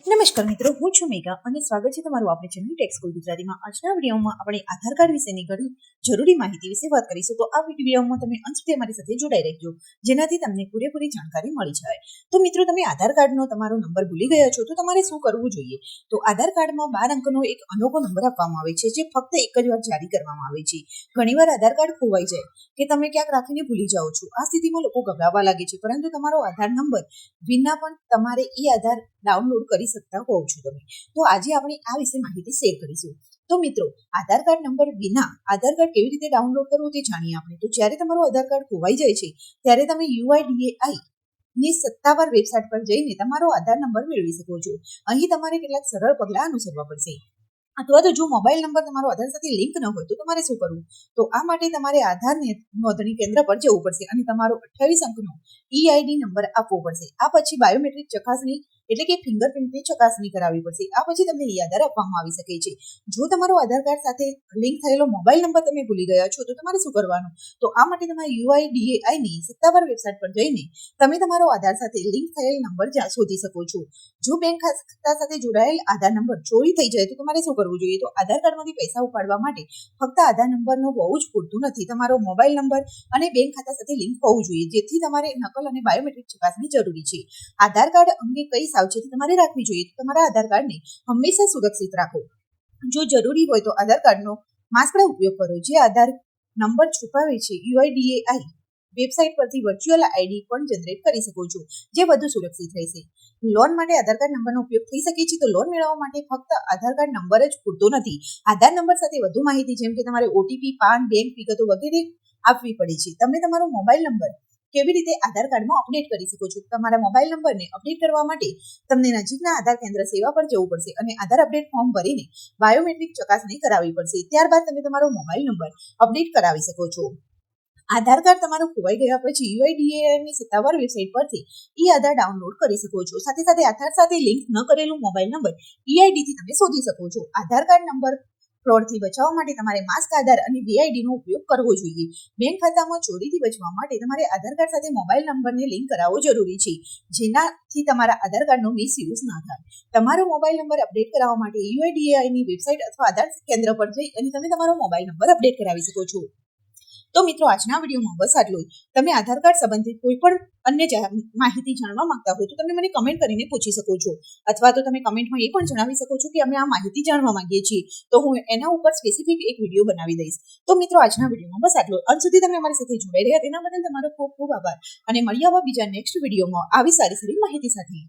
નમસ્કાર મિત્રો, હું છું મેઘા અને સ્વાગત છે તમારું આપણી ચેનલ ટેક સ્કૂલ ગુજરાતીમાં. આજના વિડીયોમાં આપણે આધાર કાર્ડ વિશેની ઘણી જરૂરી માહિતી વિશે વાત કરીશું. તો આ વિડીયોમાં તમે અંત સુધી અમારી સાથે જોડાઈ રહેજો, જેનાથી તમને પૂરેપૂરી જાણકારી મળી જાય. તો મિત્રો, તમે આધાર કાર્ડનો તમારો નંબર ભૂલી ગયા છો તો તમારે શું કરવું જોઈએ? તો આધાર કાર્ડમાં 12 અંકનો એક અનોખો નંબર આપવામાં આવે છે, જે ફક્ત એક જ વાર જારી કરવામાં આવે છે. ઘણીવાર આધાર કાર્ડ ખોવાઈ જાય કે તમે ક્યાંક રાખીને ભૂલી જાઓ છો. આ સ્થિતિમાં લોકો ગભરાવા લાગે છે, પરંતુ તમારો આધાર નંબર વિના પણ તમારે આધાર ડાઉનલોડ કરી શકતા હોવ છો તમે. તો આજે આપણે આ વિશે માહિતી શેર કરીશું. તો મિત્રો, આધાર કાર્ડ નંબર વિના આધાર કાર્ડ કેવી રીતે ડાઉનલોડ કરવું તે જાણીએ આપણે. તો જ્યારે તમારું આધાર કાર્ડ ખોવાઈ જાય છે ત્યારે તમે UIDAI ની સત્તાવાર વેબસાઇટ પર જઈને તમારો આધાર નંબર મેળવી શકો છો. અહીં તમારે કેટલાક સરળ પગલાં અનુસરવા પડશે. અથવા તો જો મોબાઈલ નંબર તમારો આધાર સાથે લિંક ન હોય તો તમારે શું કરવું? તો આ માટે તમારે આધાર નોંધણી કેન્દ્ર પર જવું પડશે અને તમારો 28 અંકનો EID નંબર આપવો પડશે. આ પછી બાયોમેટ્રિક ચકાસણી એટલે કે ફિંગરપ્રિન્ટની ચકાસણી કરાવવી પડશે. આ પછી તમને આધાર આપવામાં આવી શકે છે. જો તમારો આધાર કાર્ડ સાથે લિંક થયેલો મોબાઈલ નંબર તમે ભૂલી ગયા છો તો તમારે શું કરવાનું? તો આ માટે તમારે UIDAI ની સત્તાવાર વેબસાઇટ પર જઈને તમે તમારો આધાર સાથે લિંક થયેલ નંબર શોધી શકો છો. જો બેંક ખાતા સાથે જોડાયેલ આધાર નંબર ચોરી થઈ જાય તો તમારે શું કરવું જોઈએ? તો આધાર કાર્ડમાંથી પૈસા ઉપાડવા માટે ફક્ત આધાર નંબરનો હોવું જ પૂરતું નથી. તમારો મોબાઈલ નંબર અને બેંક ખાતા સાથે લિંક હોવું જોઈએ, જેથી તમારે નકલ અને બાયોમેટ્રિક ચકાસણી જરૂરી છે. આધાર કાર્ડ અંગે કઈ સાવચેતી તમારે રાખવી જોઈએ? તો તમારા આધાર કાર્ડને હંમેશા સુરક્ષિત રાખો. જો જરૂરી હોય તો આધાર કાર્ડનો માસ્કનો ઉપયોગ કરો, જે આધાર નંબર છુપાવે છે. UIDAI વેબસાઇટ પરથી વર્ચ્યુઅલ ID પણ જનરેટ કરી શકો છો, જે વધુ સુરક્ષિત રહેશે. લોન માટે આધાર કાર્ડ નંબરનો ઉપયોગ થઈ શકે છે. તો લોન મેળવવા માટે ફક્ત આધાર કાર્ડ નંબર જ પૂરતો નથી. આધાર નંબર સાથે વધુ માહિતી જેમ કે તમારે OTP, પાન, બેંક વિગતો વગેરે આપવી પડે છે. તમે તમારો મોબાઈલ નંબર કેવી રીતે આધાર કાર્ડમાં અપડેટ કરી શકો છો? તમારા મોબાઈલ નંબરને અપડેટ કરવા માટે તમને નજીકના આધાર કેન્દ્ર સેવા પર જવું પડશે અને આધાર અપડેટ ફોર્મ ભરીને બાયોમેટ્રિક ચકાસણી કરાવવી પડશે. ત્યારબાદ તમે તમારો મોબાઈલ નંબર અપડેટ કરાવી શકો છો. આધાર કાર્ડ તમારું ખોવાઈ ગયા પછી UIDAI ની સત્તાવાર વેબસાઇટ પરથી આધાર ડાઉનલોડ કરી શકો છો. સાથે સાથે આધાર સાથે લિંક ન કરેલું મોબાઈલ નંબર EID થી તમે શોધી શકો છો. આધાર કાર્ડ નંબર ફ્રોડથી બચાવવા માટે તમારે માસ્ક આધાર અને VID નો ઉપયોગ કરવો જોઈએ. બેંક ખાતામાં ચોરીથી બચવા માટે તમારે આધાર કાર્ડ સાથે મોબાઈલ નંબરને લિંક કરાવવો જરૂરી છે, જેનાથી તમારા આધાર કાર્ડનો મિસયુઝ ના થાય. તમારો મોબાઈલ નંબર અપડેટ કરાવવા માટે UIDAI ની વેબસાઇટ અથવા આધાર કેન્દ્ર પર જઈ અને તમે તમારો મોબાઈલ નંબર અપડેટ કરાવી શકો છો. તો મિત્રો, આજના વિડીયોમાં બસ આટલું જ. તમે આધાર કાર્ડ સંબંધિત કોઈ પણ અન્ય માહિતી જાણવા માંગતા હોય તો તમે મને કમેન્ટ કરીને પૂછી શકો છો, અથવા તો તમે કમેન્ટમાં એ પણ જણાવી શકો છો કે અમે આ માહિતી જાણવા માંગીએ છીએ, તો હું એના ઉપર સ્પેસિફિક એક વિડીયો બનાવી દઈશ. તો મિત્રો, આજના વિડીયોમાં બસ આટલું. અંત સુધી તમે અમારી સાથે જોડાઈ રહ્યા તેના બદલ તમારો ખૂબ ખૂબ આભાર અને મળીએ આવા બીજા નેક્સ્ટ વિડીયોમાં આવી સારી માહિતી સાથે.